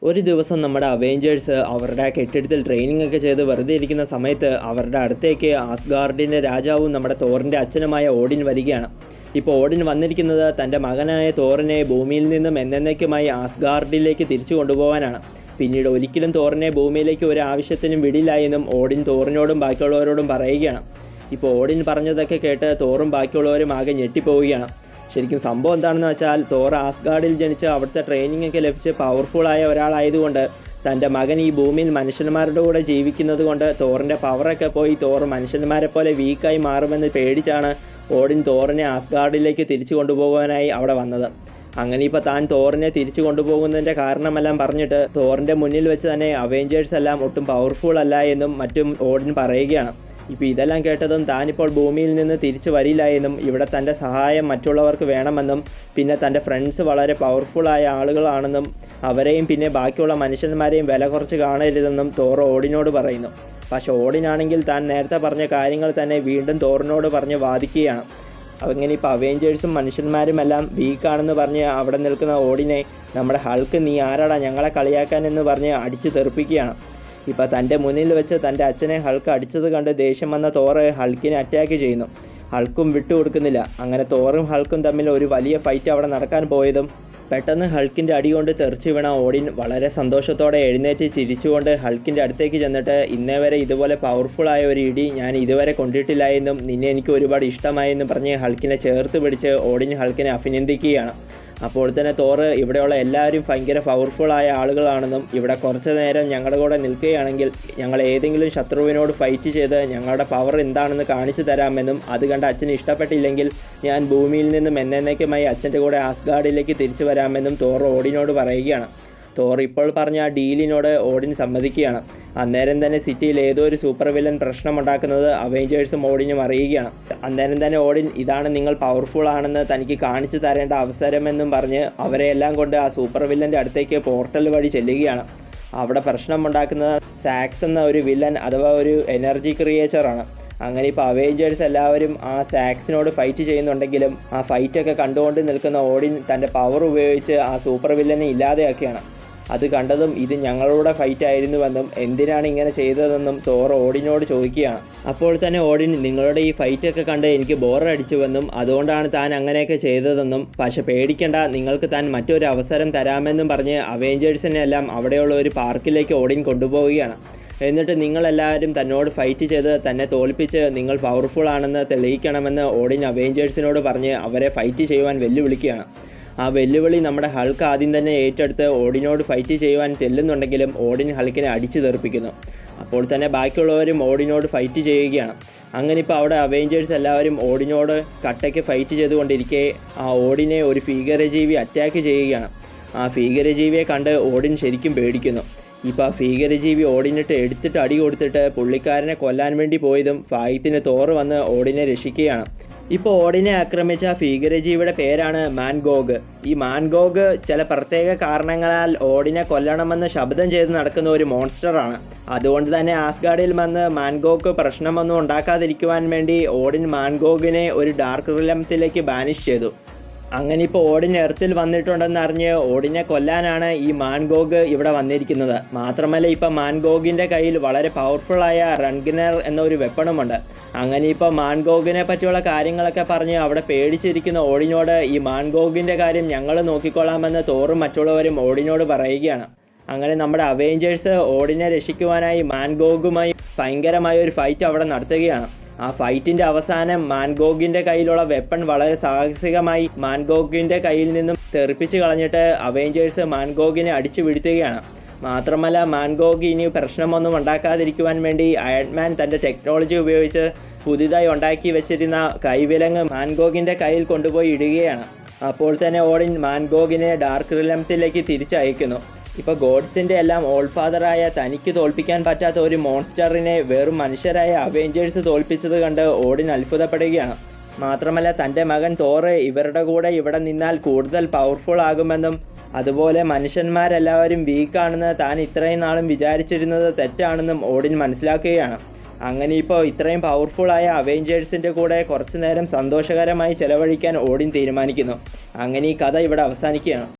ഒരു ദിവസം നമ്മുടെ അവെഞ്ചേഴ്സ് അവരുടെ കെട്ടിടത്തിൽ ട്രെയിനിങ് ഒക്കെ ചെയ്ത് വെറുതെ ഇരിക്കുന്ന സമയത്ത് അവരുടെ അടുത്തേക്ക് ആസ്ഗാർഡിൻ്റെ രാജാവും നമ്മുടെ തോറിൻ്റെ അച്ഛനുമായ ഓഡിൻ വരികയാണ്. ഇപ്പോൾ ഓഡിൻ വന്നിരിക്കുന്നത് തൻ്റെ മകനായ തോറിനെ ഭൂമിയിൽ നിന്നും എന്നേക്കുമായി ആസ്ഗാർഡിലേക്ക് തിരിച്ചു കൊണ്ടുപോകാനാണ്. പിന്നീട് ഒരിക്കലും തോറിനെ ഭൂമിയിലേക്ക് ഒരു ആവശ്യത്തിനും വിടില്ല എന്നും ഓഡിൻ തോറിനോടും ബാക്കിയുള്ളവരോടും പറയുകയാണ്. ഇപ്പോൾ ഓഡിൻ പറഞ്ഞതൊക്കെ കേട്ട് തോറും ബാക്കിയുള്ളവരും ആകെ ഞെട്ടിപ്പോവുകയാണ്. ശരിക്കും സംഭവം എന്താണെന്ന് വെച്ചാൽ തോർ ആസ്ഗാർഡിൽ ജനിച്ച് അവിടുത്തെ ട്രെയിനിങ് ഒക്കെ ലഭിച്ച് പവർഫുള്ളായ ഒരാളായതുകൊണ്ട് തൻ്റെ മകൻ ഈ ഭൂമിയിൽ മനുഷ്യന്മാരുടെ കൂടെ ജീവിക്കുന്നത് കൊണ്ട് തോറിൻ്റെ പവറൊക്കെ പോയി തോർ മനുഷ്യന്മാരെ പോലെ വീക്കായി മാറുമെന്ന് പേടിച്ചാണ് ഓഡിൻ തോറിനെ ആസ്ഗാർഡിലേക്ക് തിരിച്ചു കൊണ്ടുപോകാനായി അവിടെ വന്നത്. അങ്ങനെ ഇപ്പോൾ താൻ തോറിനെ തിരിച്ചു കൊണ്ടുപോകുന്നതിൻ്റെ കാരണമെല്ലാം പറഞ്ഞിട്ട് തോറിൻ്റെ മുന്നിൽ വെച്ച് തന്നെ അവെഞ്ചേഴ്സ് എല്ലാം ഒട്ടും പവർഫുൾ അല്ല എന്നും മറ്റും ഓഡിൻ പറയുകയാണ്. ഇപ്പോൾ ഇതെല്ലാം കേട്ടതും താനിപ്പോൾ ഭൂമിയിൽ നിന്ന് തിരിച്ചു വരില്ല എന്നും ഇവിടെ തൻ്റെ സഹായം മറ്റുള്ളവർക്ക് വേണമെന്നും പിന്നെ തൻ്റെ ഫ്രണ്ട്സ് വളരെ പവർഫുള്ളായ ആളുകളാണെന്നും അവരെയും പിന്നെ ബാക്കിയുള്ള മനുഷ്യന്മാരെയും വില കുറച്ച് കാണരുതെന്നും തോർ ഓഡിനോട് പറയുന്നു. പക്ഷേ ഓഡിനാണെങ്കിൽ താൻ നേരത്തെ പറഞ്ഞ കാര്യങ്ങൾ തന്നെ വീണ്ടും തോറിനോട് പറഞ്ഞ് വാദിക്കുകയാണ്. അങ്ങനെ ഇപ്പോൾ അവെഞ്ചേഴ്സും മനുഷ്യന്മാരും എല്ലാം വീക്കാണെന്ന് പറഞ്ഞ് അവിടെ നിൽക്കുന്ന ഓഡിനെ നമ്മുടെ ഹൾക്ക് നീ ആരാടാ ഞങ്ങളെ കളിയാക്കാൻ എന്ന് പറഞ്ഞ് അടിച്ചു തെറിപ്പിക്കുകയാണ്. ഇപ്പോൾ തൻ്റെ മുന്നിൽ വെച്ച് തൻ്റെ അച്ഛനെ ഹൾക്ക് അടിച്ചത് കണ്ട് ദേഷ്യം വന്ന തോറ് ഹൾക്കിനെ അറ്റാക്ക് ചെയ്യുന്നു. ഹൾക്കും വിട്ടുകൊടുക്കുന്നില്ല. അങ്ങനെ തോറും ഹൾക്കും തമ്മിൽ ഒരു വലിയ ഫൈറ്റ് അവിടെ നടക്കാൻ പോയതും പെട്ടെന്ന് ഹൾക്കിൻ്റെ അടി കൊണ്ട് തെറിച്ച് വീണ ഓഡിൻ വളരെ സന്തോഷത്തോടെ എഴുന്നേറ്റ് ചിരിച്ചുകൊണ്ട് ഹൾക്കിൻ്റെ അടുത്തേക്ക് ചെന്നിട്ട് ഇന്നേ വരെ ഇതുപോലെ പവർഫുള്ളായ ഒരു ഇടി ഞാൻ ഇതുവരെ കൊണ്ടിട്ടില്ല എന്നും നിന്നെ എനിക്ക് ഒരുപാട് ഇഷ്ടമായെന്നും പറഞ്ഞ് ഹൾക്കിനെ ചേർത്ത് പിടിച്ച് ഓഡിൻ ഹൾക്കിനെ അഭിനന്ദിക്കുകയാണ്. അപ്പോൾ തന്നെ തോറ് ഇവിടെയുള്ള എല്ലാവരും ഭയങ്കര പവർഫുള്ളായ ആളുകളാണെന്നും ഇവിടെ കുറച്ച് നേരം ഞങ്ങളുടെ കൂടെ നിൽക്കുകയാണെങ്കിൽ ഞങ്ങൾ ഏതെങ്കിലും ശത്രുവിനോട് ഫൈറ്റ് ചെയ്ത് ഞങ്ങളുടെ പവർ എന്താണെന്ന് കാണിച്ചു തരാമെന്നും അത് കണ്ട് അച്ഛന് ഇഷ്ടപ്പെട്ടില്ലെങ്കിൽ ഞാൻ ഭൂമിയിൽ നിന്നും എന്നേക്കുമായി അച്ഛൻ്റെ കൂടെ ആസ്ഗാർഡിലേക്ക് തിരിച്ചു വരാമെന്നും തോർ ഓഡിനോട് പറയുകയാണ്. തോർ ഇപ്പോൾ പറഞ്ഞ ആ ഡീലിനോട് ഓഡിൻ സമ്മതിക്കുകയാണ്. അന്നേരം തന്നെ സിറ്റിയിൽ ഏതോ ഒരു സൂപ്പർ വില്ലൻ പ്രശ്നമുണ്ടാക്കുന്നത് അവെഞ്ചേഴ്സും ഓഡിനും അറിയുകയാണ്. അന്നേരം തന്നെ ഓഡിൻ ഇതാണ് നിങ്ങൾ പവർഫുൾ ആണെന്ന് തനിക്ക് കാണിച്ചു തരേണ്ട അവസരമെന്നും പറഞ്ഞ് അവരെ എല്ലാം കൊണ്ട് ആ സൂപ്പർ വില്ലൻ്റെ അടുത്തേക്ക് പോർട്ടൽ വഴി ചെല്ലുകയാണ്. അവിടെ പ്രശ്നമുണ്ടാക്കുന്നത് സാക്സ് എന്ന ഒരു വില്ലൻ അഥവാ ഒരു എനർജി ക്രിയേച്ചറാണ്. അങ്ങനെ ഇപ്പോൾ അവെഞ്ചേഴ്സ് എല്ലാവരും ആ സാക്സിനോട് ഫൈറ്റ് ചെയ്യുന്നുണ്ടെങ്കിലും ആ ഫൈറ്റൊക്കെ കണ്ടുകൊണ്ട് നിൽക്കുന്ന ഓഡിൻ തൻ്റെ പവർ ഉപയോഗിച്ച് ആ സൂപ്പർ വില്ലനെ ഇല്ലാതെയാക്കുകയാണ്. അത് കണ്ടതും ഇത് ഞങ്ങളുടെ ഫൈറ്റ് ആയിരുന്നുവെന്നും എന്തിനാണ് ഇങ്ങനെ ചെയ്തതെന്നും തോർ ഓഡിനോട് ചോദിക്കുകയാണ്. അപ്പോൾ തന്നെ ഓഡിൻ നിങ്ങളുടെ ഈ ഫൈറ്റൊക്കെ കണ്ട് എനിക്ക് ബോറടിച്ചുവെന്നും അതുകൊണ്ടാണ് താൻ അങ്ങനെയൊക്കെ ചെയ്തതെന്നും പക്ഷെ പേടിക്കേണ്ട നിങ്ങൾക്ക് താൻ മറ്റൊരു അവസരം തരാമെന്നും പറഞ്ഞ് അവെഞ്ചേഴ്സിനെ എല്ലാം അവിടെയുള്ള ഒരു പാർക്കിലേക്ക് ഓഡിൻ കൊണ്ടുപോവുകയാണ്. എന്നിട്ട് നിങ്ങളെല്ലാവരും തന്നോട് ഫൈറ്റ് ചെയ്ത് തന്നെ തോൽപ്പിച്ച് നിങ്ങൾ പവർഫുൾ ആണെന്ന് തെളിയിക്കണമെന്ന് ഓഡിൻ അവെഞ്ചേഴ്സിനോട് പറഞ്ഞ് അവരെ ഫൈറ്റ് ചെയ്യുവാൻ വെല്ലുവിളിക്കുകയാണ്. ആ വെല്ലുവിളി നമ്മുടെ ഹൾക്ക് ആദ്യം തന്നെ ഏറ്റെടുത്ത് ഓഡിനോട് ഫൈറ്റ് ചെയ്യുവാൻ ചെല്ലുന്നുണ്ടെങ്കിലും ഓഡിൻ ഹൾക്കിനെ അടിച്ചു തെറിപ്പിക്കുന്നു. അപ്പോൾ തന്നെ ബാക്കിയുള്ളവരും ഓഡിനോട് ഫൈറ്റ് ചെയ്യുകയാണ്. അങ്ങനെ ഇപ്പോൾ അവിടെ അവെഞ്ചേഴ്സ് എല്ലാവരും ഓഡിനോട് കട്ടയ്ക്ക് ഫൈറ്റ് ചെയ്തുകൊണ്ടിരിക്കെ ആ ഓഡിനെ ഒരു ഭീകരജീവി അറ്റാക്ക് ചെയ്യുകയാണ്. ആ ഭീകരജീവിയെ കണ്ട് ഓഡിൻ ശരിക്കും പേടിക്കുന്നു. ഇപ്പോൾ ആ ഭീകരജീവി ഓഡിനിട്ട് എടുത്തിട്ട് അടി കൊടുത്തിട്ട് പുള്ളിക്കാരനെ കൊല്ലാൻ വേണ്ടി പോയതും ഫായിത്തിന് തോറ് വന്ന് ഓഡിനെ രക്ഷിക്കുകയാണ്. ഇപ്പോൾ ഓഡിനെ ആക്രമിച്ച ഭീകരജീവിയുടെ പേരാണ് മാൻഗോഗ്. ഈ മാൻഗോഗ് ചില പ്രത്യേക കാരണങ്ങളാൽ ഓഡിനെ കൊല്ലണമെന്ന് ശബ്ദം ചെയ്ത് നടക്കുന്ന ഒരു മോൺസ്റ്ററാണ്. അതുകൊണ്ട് തന്നെ ആസ്ഗാർഡിൽ വന്ന് മാൻഗോഗ് പ്രശ്നമൊന്നും ഉണ്ടാക്കാതിരിക്കുവാൻ വേണ്ടി ഓഡിൻ മാൻഗോഗിനെ ഒരു ഡാർക്ക് റിലംത്തിലേക്ക് ബാനിഷ് ചെയ്തു. അങ്ങനെ ഇപ്പോൾ ഓഡിൻ എർത്തിൽ വന്നിട്ടുണ്ടെന്നറിഞ്ഞ് ഓഡിനെ കൊല്ലാനാണ് ഈ മാൻഗോഗ് ഇവിടെ വന്നിരിക്കുന്നത്. മാത്രമല്ല ഇപ്പോൾ മാൻഗോഗിൻ്റെ കയ്യിൽ വളരെ പവർഫുള്ളായ റൺഗനർ എന്നൊരു വെപ്പണുമുണ്ട്. അങ്ങനെ ഇപ്പോൾ മാൻഗോഗിനെ പറ്റിയുള്ള കാര്യങ്ങളൊക്കെ പറഞ്ഞ് അവിടെ പേടിച്ചിരിക്കുന്ന ഓഡിനോട് ഈ മാൻഗോഗിൻ്റെ കാര്യം ഞങ്ങൾ നോക്കിക്കൊള്ളാമെന്ന് തോറും മറ്റുള്ളവരും ഓഡിനോട് പറയുകയാണ്. അങ്ങനെ നമ്മുടെ അവെഞ്ചേഴ്സ് ഓഡിനെ രക്ഷിക്കുവാനായി മാൻഗോഗുമായി ഭയങ്കരമായ ഒരു ഫൈറ്റ് അവിടെ നടത്തുകയാണ്. ആ ഫൈറ്റിൻ്റെ അവസാനം മാൻഗോഗിൻ്റെ കയ്യിലുള്ള വെപ്പൺ വളരെ സാഹസികമായി മാൻഗോഗിൻ്റെ കയ്യിൽ നിന്നും തെറിപ്പിച്ച് കളഞ്ഞിട്ട് അവെഞ്ചേഴ്സ് മാൻഗോഗിനെ അടിച്ചു വീഴ്ത്തുകയാണ്. മാത്രമല്ല മാൻഗോഗ് ഇനി പ്രശ്നമൊന്നും ഉണ്ടാക്കാതിരിക്കുവാൻ വേണ്ടി അയൺമാൻ തൻ്റെ ടെക്നോളജി ഉപയോഗിച്ച് പുതിയതായി ഉണ്ടാക്കി വെച്ചിരുന്ന കൈവിലങ്ങ് മാൻഗോഗിൻ്റെ കയ്യിൽ കൊണ്ടുപോയി ഇടുകയാണ്. അപ്പോൾ തന്നെ ഓഡിൻ മാൻഗോഗിനെ ഡാർക്ക് റിലംത്തിലേക്ക് തിരിച്ചയക്കുന്നു. ഇപ്പോൾ ഗോഡ്സിൻ്റെ എല്ലാം ഓൾ ഫാദറായ തനിക്ക് തോൽപ്പിക്കാൻ പറ്റാത്ത ഒരു മോൺസ്റ്ററിനെ വെറും മനുഷ്യരായ അവെഞ്ചേഴ്സ് തോൽപ്പിച്ചത് കണ്ട് ഓഡിൻ അത്ഭുതപ്പെടുകയാണ്. മാത്രമല്ല തൻ്റെ മകൻ തോറ് ഇവരുടെ കൂടെ ഇവിടെ നിന്നാൽ കൂടുതൽ പവർഫുൾ ആകുമെന്നും അതുപോലെ മനുഷ്യന്മാരെല്ലാവരും വീക്കാണെന്ന് താൻ ഇത്രയും നാളും വിചാരിച്ചിരുന്നത് തെറ്റാണെന്നും ഓഡിൻ മനസ്സിലാക്കുകയാണ്. അങ്ങനെ ഇപ്പോൾ ഇത്രയും പവർഫുള്ളായ അവെഞ്ചേഴ്സിൻ്റെ കൂടെ കുറച്ചു നേരം സന്തോഷകരമായി ചെലവഴിക്കാൻ ഓഡിൻ തീരുമാനിക്കുന്നു. അങ്ങനെ ഈ കഥ ഇവിടെ അവസാനിക്കുകയാണ്.